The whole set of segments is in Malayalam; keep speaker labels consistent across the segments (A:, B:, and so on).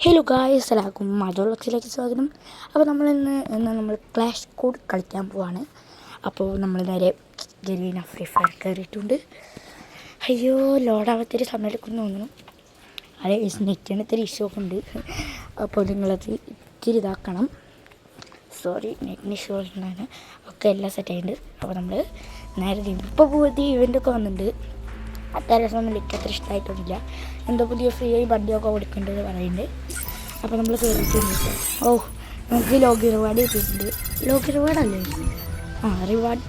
A: ഹലോ ഗായ്സ്, എല്ലാവർക്കും മധുളത്തിലേക്ക് സ്വാഗതം. അപ്പോൾ നമ്മൾ ക്ലാഷ് കോഡ് കളിക്കാൻ പോവാണ്. അപ്പോൾ നമ്മൾ നേരെ ഗരീന ഫ്രീ ഫയർ കയറിയിട്ടുണ്ട്. അയ്യോ, ലോഡാവത്തിരി സമയം എടുക്കുന്നു തോന്നുന്നു. അതെ, നെറ്റിന് ഇത്തിരി ഇഷ്യൂ ഒക്കെ ഉണ്ട്. അപ്പോൾ നിങ്ങളത് ഇത്തിരി ഇതാക്കണം. സോറി, നെറ്റിന് ഇഷ്യൂ ഉണ്ടാണ്. ഒക്കെ എല്ലാം സെറ്റായിട്ടുണ്ട്. അപ്പോൾ നമ്മൾ നേരെ ഇപ്പോൾ പുതിയ ഇവൻ്റൊക്കെ വന്നിട്ടുണ്ട്. അത്യാവശ്യമൊന്നും എനിക്ക് അത്ര ഇഷ്ടമായിട്ടൊന്നുമില്ല. എന്തോ പുതിയ ഫ്രീ ആയി വണ്ടിയൊക്കെ കൊടുക്കേണ്ടത് പറയുന്നുണ്ട്. അപ്പോൾ നമ്മൾ കയറിയിട്ടുണ്ട്. ഓ, നമുക്ക് ലോഗ് റിവാർഡ് കിട്ടിയിട്ടുണ്ട്. ലോഗ് റിവാർഡല്ലേ? റിവാർഡ്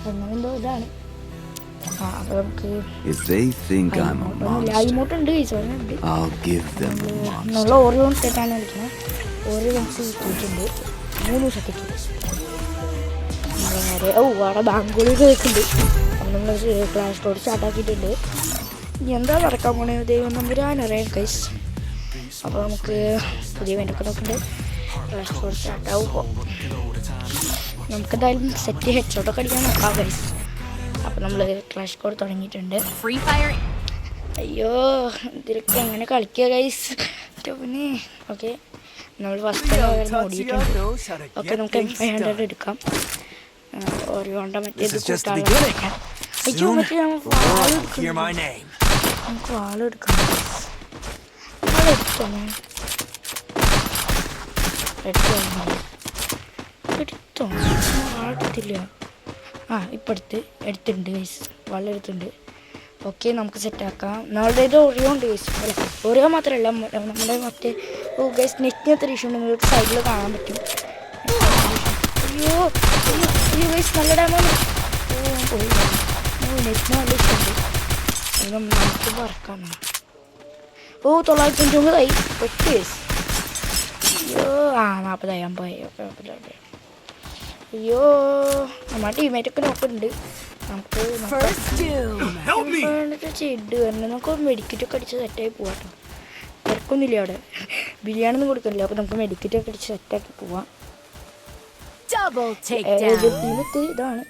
A: അങ്ങനെ എന്തോ ഇതാണ്. അപ്പോൾ നമുക്ക് ഇമോട്ടുണ്ട്. നമ്മൾ ഓരോ സെറ്റാണ് കളിക്കുന്നത്. ഓരോ നമുക്ക് കിട്ടിയിട്ടുണ്ട്. 3 ദിവസത്തേക്ക് നേരെ അവിടെ ബാങ്കുകൾ കേൾക്കുന്നുണ്ട്. അപ്പം നമ്മൾ ക്ലാഷ് കോഡ് സ്റ്റാർട്ടാക്കിയിട്ടുണ്ട്. ഇനി എന്താ നടക്കാൻ പോണേ ദൈവം നമ്പുരാനറിയാം ഗൈസ്. അപ്പോൾ നമുക്ക് പുതിയ വേണ്ടൊക്കെ നോക്കുന്നുണ്ട്. ക്ലാഷ് കോഡ് സ്റ്റാർട്ടാവുമ്പോൾ നമുക്കെന്തായാലും സെറ്റ് ഹെഡ്ഷോട്ടൊക്കെ അടിക്കാൻ നോക്കാം ഗൈസ്. അപ്പോൾ നമ്മൾ ക്ലാഷ് കോഡ് തുടങ്ങിയിട്ടുണ്ട്. അയ്യോ, ഇതിലൊക്കെ എങ്ങനെ കളിക്കുക ഗൈസ്. പിന്നെ ഓക്കെ, നമ്മൾ ഫസ്റ്റ് ഓടിയിട്ടുണ്ട്. ഓക്കെ, നമുക്ക് M500 എടുക്കാം. ഓരോണ്ട മറ്റേത് കൂട്ടാൻ. അയ്യോ, മറ്റേ നമുക്ക് വാളെടുക്കാം. എടുത്തോ വാളെടുത്തില്ല. ഇപ്പം എടുത്തിട്ടുണ്ട് ഗൈസ്, വാള എടുത്തിട്ടുണ്ട്. ഓക്കെ, നമുക്ക് സെറ്റാക്കാം. നമ്മളുടെ ഓറിയോ ഉണ്ട് ഗൈസ്. അല്ല, ഓറിയോ മാത്രമല്ല, നമ്മുടെ മറ്റേ ഗൈസ് നെറ്റിന് എത്ര ഇഷ്യൂ ഉണ്ട് നിങ്ങൾക്ക് സൈഡിൽ കാണാൻ പറ്റും. അയ്യോ അയ്യോ ഗൈസ്, നല്ല ഡാമാണ്. പോയി നെറ്റിന് നല്ല ഇഷ്ടമുണ്ട്. നമുക്ക് വറക്കാം. 999 പെട്ട് ഗൈസ്. അയ്യോ 40 50. അയ്യോ, നമ്മുടെ ടീമേറ്റൊക്കെ നോക്കുന്നുണ്ട്. നമുക്ക് ചെഡ് വരണം. നമുക്ക് മെഡിക്കറ്റൊക്കെ അടിച്ച് സെറ്റായി പോവാട്ടോ. തിരക്കൊന്നുമില്ല അവിടെ. ബിരിയാണി കൊടുക്കില്ല. അപ്പോൾ നമുക്ക് മെഡിക്കറ്റൊക്കെ അടിച്ച് സെറ്റാക്കി പോവാം. ടീമത്ത് ഇതാണ്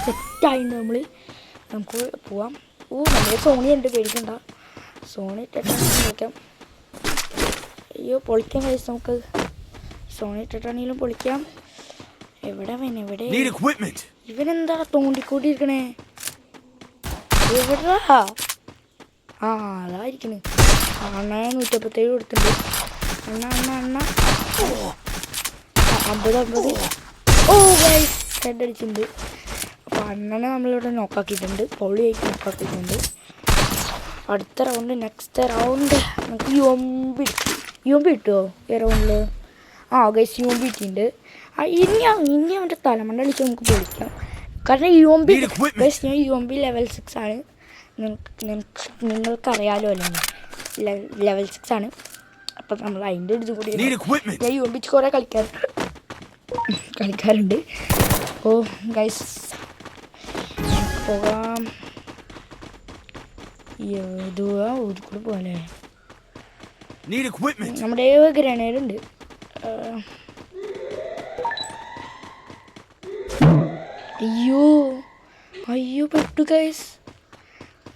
A: സെറ്റായിട്ടുണ്ട്. നമുക്ക് പോവാം. നമ്മുടെ സോണി ഉണ്ട്, പേടിക്കണ്ട. സോണി ഇട്ടിട്ടാണ് കളിക്കാം. അയ്യോ, പൊളിക്കാം കഴിച്ച് നമുക്ക്. സോണി ഇട്ടിട്ടാണെങ്കിലും പൊളിക്കാം. എവിടെ ഇവനെന്താ തോണ്ടിക്കൂട്ടിയിരിക്കണേ? എവിടാ? അതായിരിക്കണേ. 157 കൊടുത്തിട്ടുണ്ട്. അണ്ണ 50. ഓ ഗൈസ്, ഹെഡ് അടിച്ചിട്ടുണ്ട്. അപ്പോൾ അണ്ണനെ നമ്മളിവിടെ നോക്കാക്കിയിട്ടുണ്ട്. പൊളിയായിട്ട് നോക്കാക്കിയിട്ടുണ്ട്. അടുത്ത റൗണ്ട്, നെക്സ്റ്റ് റൗണ്ട് നമുക്ക് യുഎംബി കിട്ടുമോ ഈ റൗണ്ടിൽ? ഗൈസ്, യുഎംബി കിട്ടിയിട്ടുണ്ട്. ഇനി അവൻ്റെ തലമണ്ട അടിച്ച് നമുക്ക് പൊളിക്കാം. കാരണം യുഎംബി ഗൈസ്, ഞാൻ യുഎംബി ലെവൽ 6 ആണ്. നിങ്ങൾക്കറിയാലോ അല്ലേ, ലെവൽ 6 ആണ്. അപ്പം നമ്മൾ അതിൻ്റെ ഇത് കൂടി ഞാൻ യുഎംബിച്ച് കുറേ കളിക്കാറുണ്ട്. ഓ ഗൈസ്, പോകാം. ഊരിക്കൂടെ പോലെ നമ്മുടെ ഗ്രനേഡ് ഉണ്ട്. അയ്യോ പെട്ടു ഗൈസ്.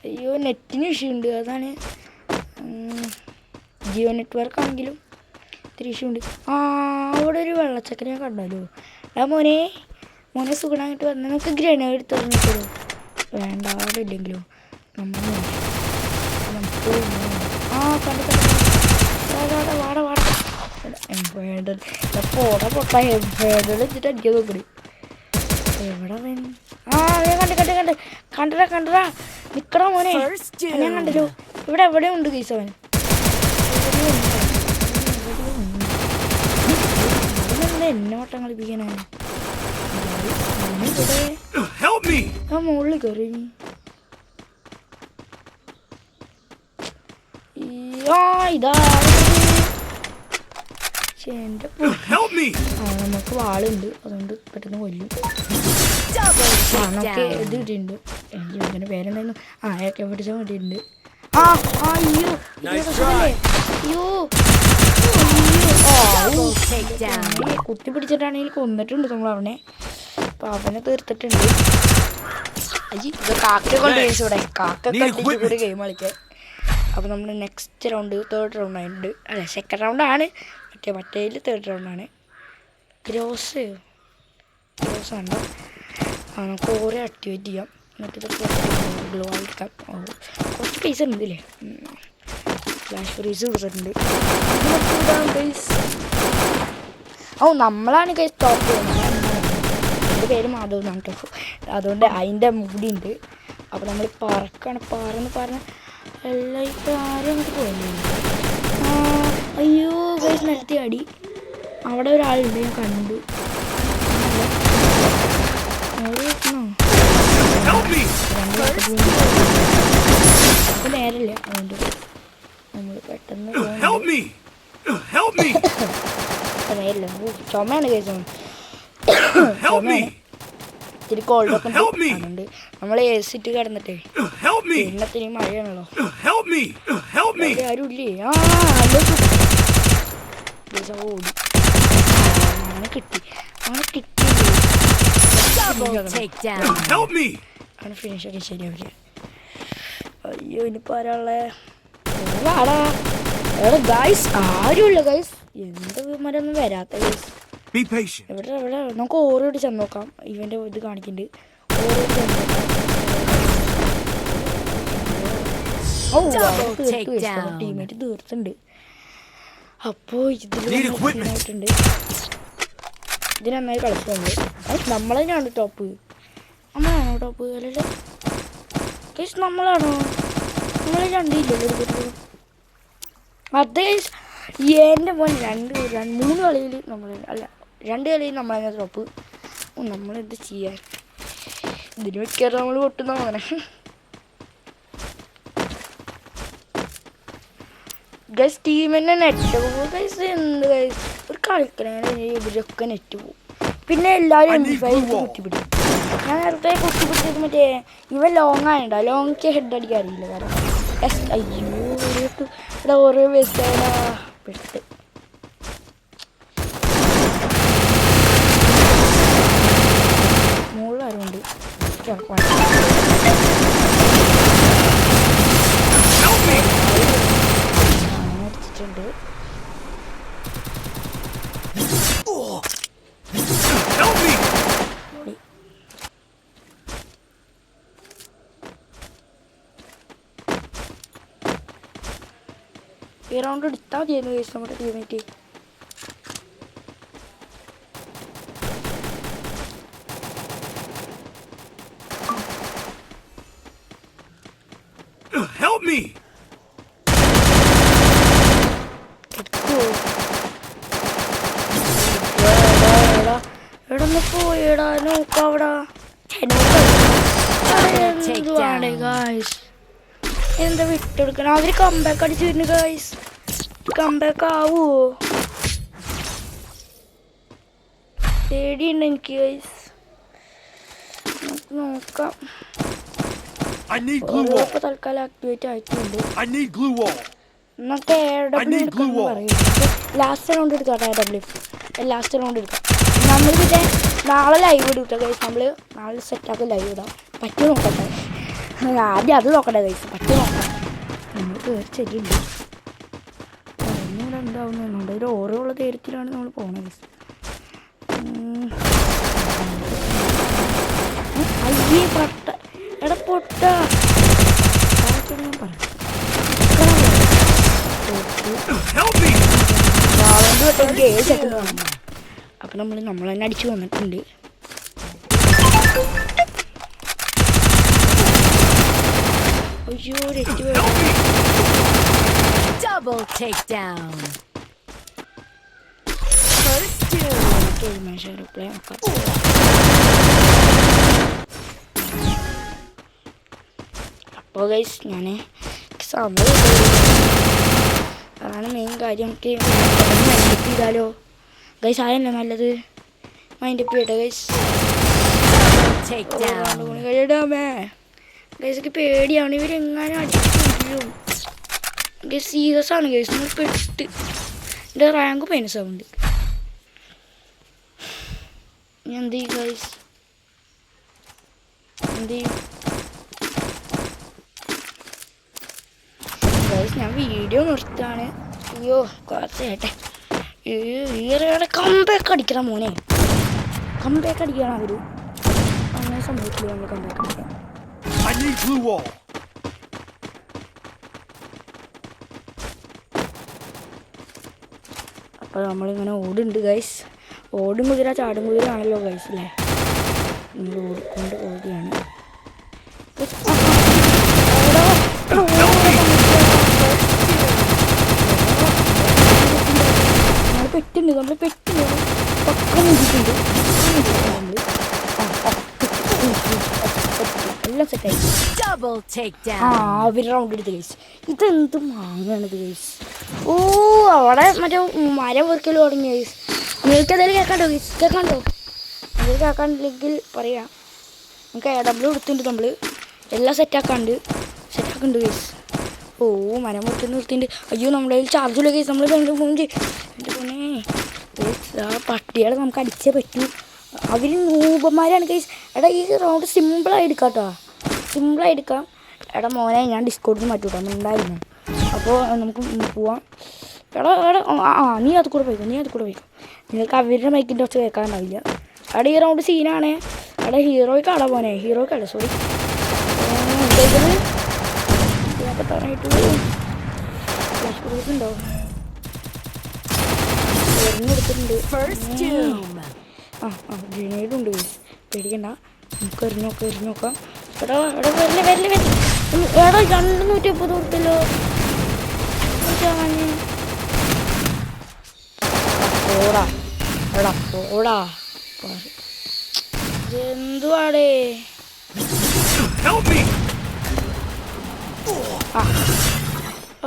A: അയ്യോ, നെറ്റിന് ഇഷ്യൂ ഉണ്ട്. അതാണ് ജിയോ നെറ്റ്വർക്ക് ആണെങ്കിലും ഇത്തിരി ഇഷ്യൂ ഉണ്ട്. അവിടെ ഒരു വെള്ളച്ചക്കനെ കണ്ടല്ലോ. മോനെ സുഖമായിട്ട് വന്നാൽ നമുക്ക് ഗ്രനേഡ് എടുത്ത് തന്നിട്ടോ. വേണ്ട, അവിടെ ഇല്ലെങ്കിലോ നമ്മൾ നമുക്ക് വെച്ചിട്ട് അടിക്കാൻ നോക്കണേ. എവിടെ കണ്ടടാ നിക്കടാ മോനെ. ഞാൻ കണ്ടല്ലോ, ഇവിടെ എവിടെ ഉണ്ട് കേസ്. അവൻ എന്നെ വട്ടം കളിപ്പിക്കാനാ. മുകളിൽ കയറി. ഇതാ നമുക്ക് വാളുണ്ട്, അതുകൊണ്ട് പെട്ടെന്ന് കൊല്ലും. നമുക്ക് ഇത് കിട്ടിയിട്ടുണ്ട്. എനിക്ക് പേരെന്തായിരുന്നു? അയാൾക്ക് പിടിച്ചാൽ വേണ്ടിയിട്ടുണ്ട്. കുത്തി പിടിച്ചിട്ടാണെങ്കിൽ കൊന്നിട്ടുണ്ട് നമ്മൾ അവനെ. അപ്പം അവനെ തീർത്തിട്ടുണ്ട്. ഇത് കാക്കയെ കൊണ്ട് ഗൈസ് ഇവിടെ കാക്ക കണ്ടിട്ട് ഒരു ഗെയിം കളിക്കാൻ. അപ്പോൾ നമ്മൾ നെക്സ്റ്റ് റൗണ്ട് തേർഡ് റൗണ്ട് ആയിട്ടുണ്ട്. അല്ല സെക്കൻഡ് റൗണ്ടാണ്. മറ്റേതിൽ തേർഡ് റൗണ്ടാണ്. ഗ്രോസ് ആണ്. നമുക്ക് ഓരോ ആക്ടിവേറ്റ് ചെയ്യാം. എന്നിട്ട് ഗ്ലോ ആയിരിക്കാം. കുറച്ച് പൈസ ഉണ്ട് ഇല്ലേ. ഫ്ലാഷ് ഫ്രീസ് കൊടുത്തിട്ടുണ്ട്. നമ്മളാണ് കൈ സ്റ്റോപ്പ് ചെയ്യുന്നത്. എൻ്റെ പേര് മാധവ് എന്നാണ് കേട്ടോ. അതുകൊണ്ട് അതിൻ്റെ മൂടിയുണ്ട്. അപ്പോൾ നമ്മൾ പറക്കാണ്. പറഞ്ഞ് എല്ലാം ഇപ്പോൾ ആരും നമുക്ക് പോകുന്നില്ല. അയ്യോ ഗൈസ് നിരത്തി അടി. അവിടെ ഒരാളുണ്ട്, ഞാൻ കണ്ടു. അപ്പോൾ നേരമില്ല, അതുകൊണ്ട് നമ്മൾ പെട്ടെന്ന് നേരില്ല. ചുമയാണ് കേസ്. ചുമയാണ്. ഇത്തിരി കോൾഡൊക്കെ ഉണ്ട്. നമ്മൾ എ സിറ്റ് കിടന്നിട്ടേ എണ്ണത്തിന് മഴയാണല്ലോ. ആരും ഇല്ലേ? ഓടി അങ്ങനെ കിട്ടി. അങ്ങനെ ഫിനിഷൊക്കെ ശരിയാവില്ല. അയ്യോ ഇനിയിപ്പോൾ ആരാളെ വാടാ. എവിടെ ഗൈസ് ആരുമില്ല ഗൈസ്. എന്ത് മരൊന്നും വരാത്ത ഗൈസ്. എവിടെ നമുക്ക് ഓരോട് ചെന്ന് നോക്കാം. ഇവൻ്റെ ഇത് കാണിക്കുന്നുണ്ട്. ഓരോട് ചെന്ന് നോക്കാം. ടീമേറ്റ് തീർത്തുണ്ട്. അപ്പോൾ ഇതിലായിട്ടുണ്ട്. ഇത് നന്നായി കളിക്കുന്നുണ്ട്. നമ്മൾ തന്നെയാണ് ടോപ്പ്. നമ്മളാണോ ടോപ്പ്? അല്ലല്ലോ ഗൈസ്, നമ്മളാണോ? നമ്മൾ രണ്ടില്ലല്ലോ. അത് എൻ്റെ മോൻ 3 കളിയിൽ നമ്മൾ അല്ല 2 കളിയിൽ നമ്മളതിനെ ടോപ്പ്. നമ്മളെന്ത് ചെയ്യാൻ? ഇതിന് വെക്കാറ് നമ്മൾ പൊട്ടുന്ന അങ്ങനെ. ഗൈസ് ടീമിൻ്റെ നെറ്റ് പോകും ഗൈസ്. എന്ത് ഗൈസ് ഒരു കളിക്കണേ ഇവരൊക്കെ നെറ്റ് പോകും. പിന്നെ എല്ലാവരും കുത്തിപ്പിടിക്കും. ഞാൻ നേരത്തെ കുത്തിപ്പിടിച്ചത് മറ്റേ ഇവൻ ലോങ് ആയിട്ടാ. ലോങ് ഹെഡ് അടിക്കാൻ അറിയില്ല. കാരണം അയ്യോ ഇവിടെ ഓരോ വേസ്റ്റാ പെട്ട്. മുകളിലാരുണ്ട് അടിച്ചിട്ടുണ്ട്. ഈ റൗണ്ട് എടുത്താൽ മതിയായിരുന്നു കേസ് നമ്മുടെ ടീമേറ്റ്. എവിടെ പോയടാ നോക്കവിടെ. എന്താ വിട്ടെടുക്കണം? അവര് കംബാക്ക് അടിച്ചു വരുന്നു ഗൈസ്. കംബാക്ക് ആവുമോ? പേടിയുണ്ട് എനിക്ക് ഗൈസ്. നോക്കാം. ഇപ്പൊ തൽക്കാലം ആക്ടിവേറ്റ് ആയിട്ടുണ്ട്. നമുക്ക് AW എടുക്കാന്ന് പറയും. ലാസ്റ്റ് റൗണ്ട് എടുക്കാം. AW ലാസ്റ്റ് റൗണ്ട് എടുക്കാം. നമ്മൾ പിന്നെ നാളെ ലൈവ് ഇടും ഗൈസ്. നമ്മൾ നാളെ സെറ്റാക്കി ലൈവ് ഇടാം. പറ്റി നോക്കട്ടെ. ആദ്യം അത് നോക്കട്ടെ ഗൈസ്. പറ്റി നോക്കാം. നമ്മൾ തീർച്ചയായിട്ടും ഇവിടെ ഉണ്ടാവുന്നുണ്ട്. ഒരു ഓരോ ധൈര്യത്തിലാണ് നമ്മൾ പോണത് ഗൈസ്. അയ്യേ പൊട്ട. എടാ പൊട്ട. ഞാൻ പറയാം അപ്പൊ നമ്മൾ തന്നെ അടിച്ചു വന്നിട്ടുണ്ട്. അയ്യോ
B: Double takedown.
A: അപ്പോൾ ഗൈസ് ഞാൻ സമയം അതാണ് മെയിൻ കാര്യം. നമുക്ക് മൈൻഡപ്പ് ചെയ്താലോ ഗൈസ്? ആയല്ലോ നല്ലത്. മൈൻഡപ്പ് ചെയ്യട്ടെ ഗൈസ്. കഴിയിടാമേ ഗൈസൊക്കെ പേടിയാണ്. ഇവരെങ്ങാനും അടിച്ചിട്ടും ഗൈസ് സീരിയസ് ആണ് ഗൈസ്. നമ്മൾ പെട്ട് എൻ്റെ റാങ്ക് -7. ഞാൻ എന്ത് ചെയ്യും ഗൈസ്? എന്ത് ചെയ്യും? ഗൈസ് ഞാൻ വീഡിയോ നിർത്താണ്. അയ്യോ കുറച്ച് കേട്ടെ. ഈറയുടെ കമ്പയൊക്കെ അടിക്കണം മോനെ. കമ്പയൊക്കെ അടിക്കണം അവർ. അങ്ങനെ സംഭവിച്ചില്ല നമ്മൾ കമ്പയൊക്കെ അടിക്കണം. അപ്പോൾ നമ്മളിങ്ങനെ ഓടുന്നുണ്ട് ഗൈസ്. ഓടും കുതിര ചാടും കുതിര ആണല്ലോ ഗൈസ് അല്ലേ. നമ്മൾ ഓടിക്കൊണ്ട് ഓടുകയാണ്. നമ്മൾ പെട്ടുണ്ട് പക്കം നോക്കിയിട്ടുണ്ട്. എല്ലാം സെറ്റായി.
B: Double takedown.
A: അവർ റൗണ്ട് എടുത്ത് ഗൈസ്. ഇതെന്ത് മാങ്ങാണിത് ഗൈസ്. ഓ അവിടെ മറ്റേ മരം വെറുക്കൽ തുടങ്ങി ഗൈസ്. നിങ്ങൾക്ക് എന്തായാലും കേൾക്കാണ്ടോ ഗൈസ്? കേൾക്കാണ്ടോ? നിങ്ങൾക്ക് കേൾക്കാണ്ടില്ലെങ്കിൽ പറയാം. നമുക്ക് AW എടുത്തിട്ടുണ്ട്. നമ്മൾ എല്ലാം സെറ്റാക്കുന്നുണ്ട് ഗൈസ്. ഓ മരം നിർത്തിയിട്ടുണ്ട്. അയ്യോ നമ്മുടെ കയ്യിൽ ചാർജുള്ള കേസ്. നമ്മൾ ഫോൺ ചെയ്യും. എൻ്റെ ഫോണേ ആ പട്ടികളെ നമുക്ക് അടിച്ചേ പറ്റൂ. അവർ നൂപന്മാരാണ് കേസ്. എടാ ഈ റൗണ്ട് സിമ്പിളായി എടുക്കാം കേട്ടോ. സിമ്പിളായി എടുക്കാം. എടാ മോനെ ഞാൻ ഡിസ്കൗണ്ടിൽ മാറ്റൂട്ടോ ഉണ്ടായിരുന്നു. അപ്പോൾ നമുക്ക് പോവാം. എടാ നീ അത് കൂടെ പോയിക്കോ. നിങ്ങൾക്ക് അവരുടെ മൈക്കിൻ്റെ കുറച്ച് കേൾക്കാനുണ്ടാവില്ല. എടാ ഈ റൗണ്ട് സീനാണേ. എടാ ഹീറോയ്ക്കാടാ പോനെ. ഹീറോയ്ക്കല്ല സോറി. ഉണ്ടോ എടുത്തിട്ടുണ്ട്. ഗ്രനേഡുണ്ട് പേടിക്കണ്ട. നമുക്ക് എറിഞ്ഞോക്കാം. എടാ വരല്ലേ. എടാ 250 കൊടുത്തല്ലോ. പോടാ എന്തുവാടേ.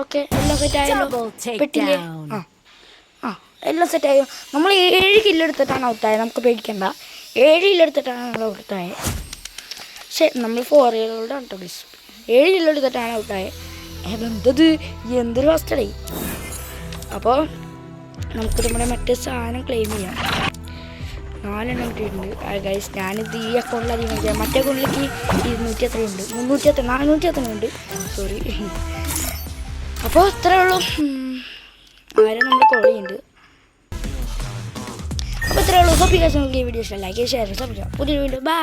A: ഓക്കെ എല്ലാം സെറ്റായല്ലോ. പെട്ടില്ലേ? എല്ലാം സെറ്റായോ. നമ്മൾ 7 കിലോ എടുത്തിട്ടാണ് ഔട്ടായത്. നമുക്ക് പേടിക്കണ്ട. 7 കിലോ എടുത്തിട്ടാണ് നമ്മൾ ഔട്ടായത്. ശരി നമ്മൾ 4 കിലോയുടെ കേട്ടോ പ്ലീസ്. 7 കിലോ എടുത്തിട്ടാണ് ഔട്ടായത്. എന്തത് എന്തൊരു ഫസ്റ്റഡേ. അപ്പോൾ നമുക്ക് നമ്മുടെ മറ്റേ സാധനം ക്ലെയിം ചെയ്യാം. 4 എണ്ണം കിട്ടിയിട്ടുണ്ട് ഗൈസ്. ഞാനിത് ഈ അക്കൗണ്ടിൽ അധികം കളിക്കാം. മറ്റേ അക്കൗണ്ടിലേക്ക് 200 എത്രയുണ്ട് 300 400 എത്രയുണ്ട് സോറി. അപ്പോൾ ഇത്രേ ഉള്ളൂ. ആരും നമ്മൾ കോൾ ചെയ്യുന്നുണ്ട്. അപ്പോൾ ഇത്രേ ഉള്ളൂ. സോ ഈ വീഡിയോ ഇഷ്ടം ലൈക്ക് ഷെയർ സബ്സ്ക്രൈബ്. പുതിയൊരു വീഡിയോ ബൈ.